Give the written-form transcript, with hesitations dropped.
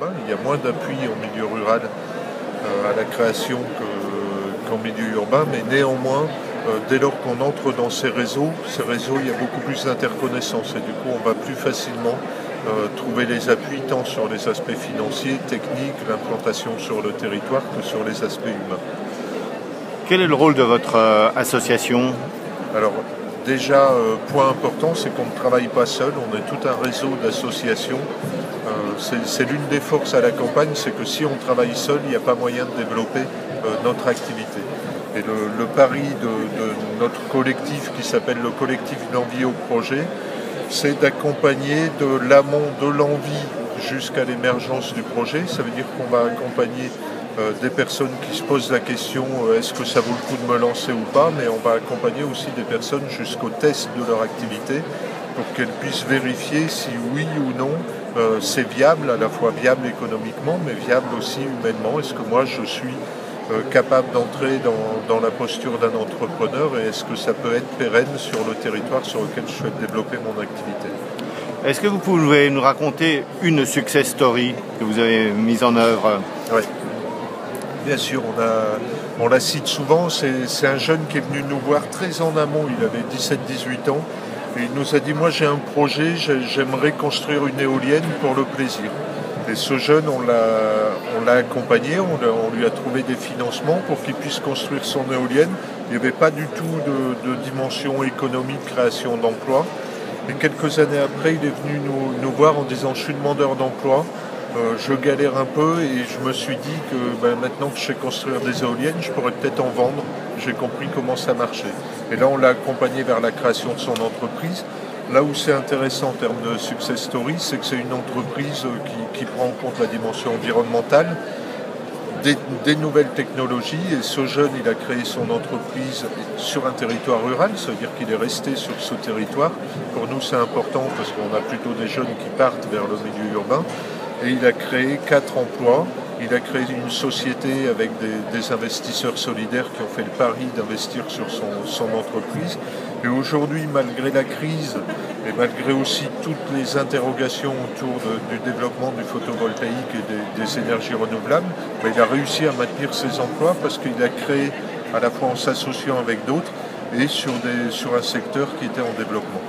urbain. Il y a moins d'appui en milieu rural à la création qu'en milieu urbain, mais néanmoins, dès lors qu'on entre dans ces réseaux, il y a beaucoup plus d'interconnaissance et du coup on va plus facilement trouver les appuis tant sur les aspects financiers, techniques, l'implantation sur le territoire que sur les aspects humains. Quel est le rôle de votre association? Alors déjà, point important, c'est qu'on ne travaille pas seul, on est tout un réseau d'associations. C'est l'une des forces à la campagne, c'est que si on travaille seul, il n'y a pas moyen de développer notre activité. Et le pari de notre collectif qui s'appelle le collectif d'envie au projet, c'est d'accompagner de l'amont de l'envie jusqu'à l'émergence du projet. Ça veut dire qu'on va accompagner des personnes qui se posent la question est-ce que ça vaut le coup de me lancer ou pas, mais on va accompagner aussi des personnes jusqu'au test de leur activité pour qu'elles puissent vérifier si oui ou non c'est viable, à la fois viable économiquement mais viable aussi humainement. Est-ce que moi je suis capable d'entrer dans la posture d'un entrepreneur et est-ce que ça peut être pérenne sur le territoire sur lequel je souhaite développer mon activité. Est-ce que vous pouvez nous raconter une success story que vous avez mise en œuvre? Oui, bien sûr, on la cite souvent, c'est un jeune qui est venu nous voir très en amont, il avait 17-18 ans, et il nous a dit, moi j'ai un projet, j'aimerais construire une éolienne pour le plaisir. Et ce jeune, on l'a accompagné, on lui a trouvé des financements pour qu'il puisse construire son éolienne. Il n'y avait pas du tout de dimension économique, création d'emplois. Et quelques années après, il est venu nous voir en disant « je suis demandeur d'emploi, je galère un peu et je me suis dit que maintenant que je sais construire des éoliennes, je pourrais peut-être en vendre. J'ai compris comment ça marchait. » Et là, on l'a accompagné vers la création de son entreprise. Là où c'est intéressant en termes de success story, c'est que c'est une entreprise qui prend en compte la dimension environnementale, des nouvelles technologies. Et ce jeune, il a créé son entreprise sur un territoire rural, c'est-à-dire qu'il est resté sur ce territoire. Pour nous, c'est important parce qu'on a plutôt des jeunes qui partent vers le milieu urbain. Et il a créé 4 emplois. Il a créé une société avec des investisseurs solidaires qui ont fait le pari d'investir sur son entreprise. Et aujourd'hui, malgré la crise et malgré aussi toutes les interrogations autour du développement du photovoltaïque et des énergies renouvelables, il a réussi à maintenir ses emplois parce qu'il a créé à la fois en s'associant avec d'autres et sur un secteur qui était en développement.